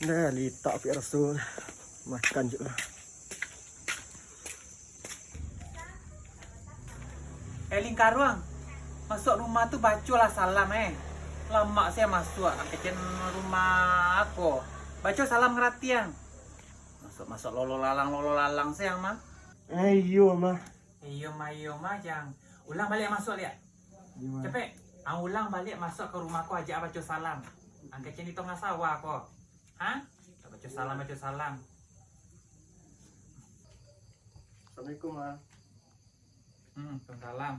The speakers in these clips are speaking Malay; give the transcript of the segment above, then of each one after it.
Nah, litak api rasul. Makan juga. Lingkaruang, masuk rumah tuh bacalah salam Lama saya masuk, angkatan rumah aku. Baca salam ngeratian. Masuk lolo lalang sayang mah. Ayo mah. Iyo mah jang. Ulang balik masuk lihat. Cepet. Ulang balik masuk ke rumahku aja baca salam. Angkatan itu nggak sawah kok. Hah? Baca salam. Assalamualaikum mah. Salam.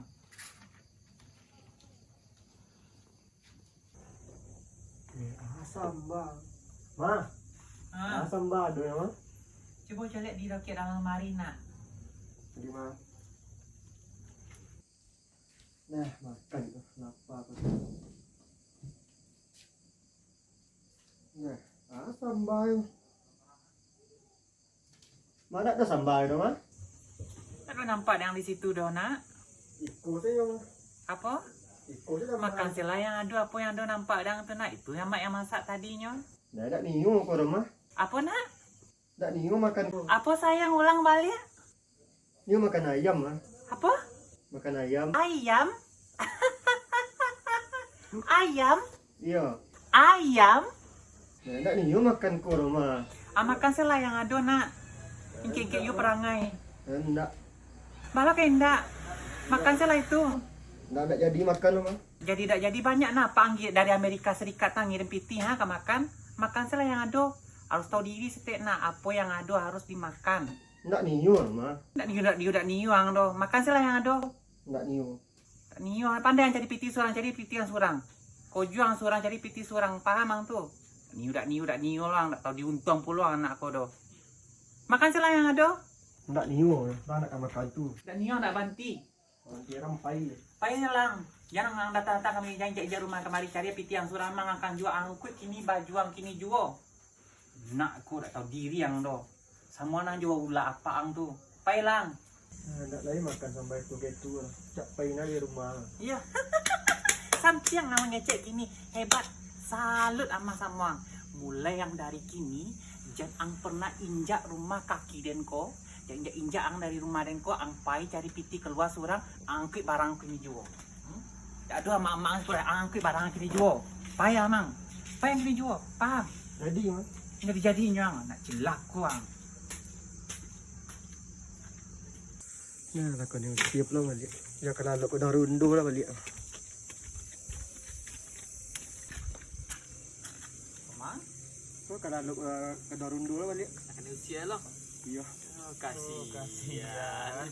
Asam bang. Mah. Asam bang ada ya mah. Coba lihat di rakyat dalam lemari nak. Jadi mah. Nah, makan itu. Kenapa aku? Nah, asam bang. Mana ada sambal itu mah? Aduh nampak yang di situ dah nak. Ikut saja mah. Apa? Ikut saja Makan sila yang ada apa yang ada nampak dang tu nak. Itu yang mak yang masak tadinya. Dah ada niu kau rumah. Apa nak? Dah niu makan. Apa sayang ulang balik? Niu makan ayam mah. Apa? Makan ayam. Ayam? Ayam? Iya. Ayam? Dah ada niu makan kau rumah. Makan sila yang ada nak. Ingkik you perangai. Enggak. Malah kendak. Makan sila itu. Enggak jadi makan mah. Jadi tak jadi banyak nak panggil dari Amerika Serikat ngirim piti ke makan. Makan sila yang ada. Harus tahu diri setek nak apa yang ada harus dimakan. Enggak niu mah. Ndak niu ang do. Makan sila yang ada. Enggak niu. Tak niu pandai yang cari piti surang yang surang. Kau juang surang cari piti surang paham ang tu. Niu lang ndak tahu diuntung pula anak kau do. Makan sila yang ada. Enggak niu. Lah nak makan tu. Ndak niu ndak banti. Nanti rampai. Payahnya lang. Yang ang datang kami janji rumah kemari cari piti yang surang mang akan jual angkut kini bajuang kini jual. Nak aku tak tahu diri yang do. Semua nang jual ulah apa ang tu. Pai lang. Enggak lagi makan sampai tu gitu. Cak paina di rumah. Iya. Sampiang namanya cek kini hebat. Salut ama semua. Mulai yang dari kini jangan ang pernah injak rumah kaki denko. Jangan injak ang dari rumah denko ang pai cari piti keluar surang angkut barang kini jual. Aduh ama sudah angkut barang kini jual. Pai amang. Pai yang kini jual. Paham? Jadi mah. Jadi-jadinya nak celak kuang. Nah, lah kau ni siap lah balik. Ya kalau kau dah rundu lah balik. Mang? Kau kalau kau dah rundu lah balik. Akan usia lah. Iya. Oh, kasihan.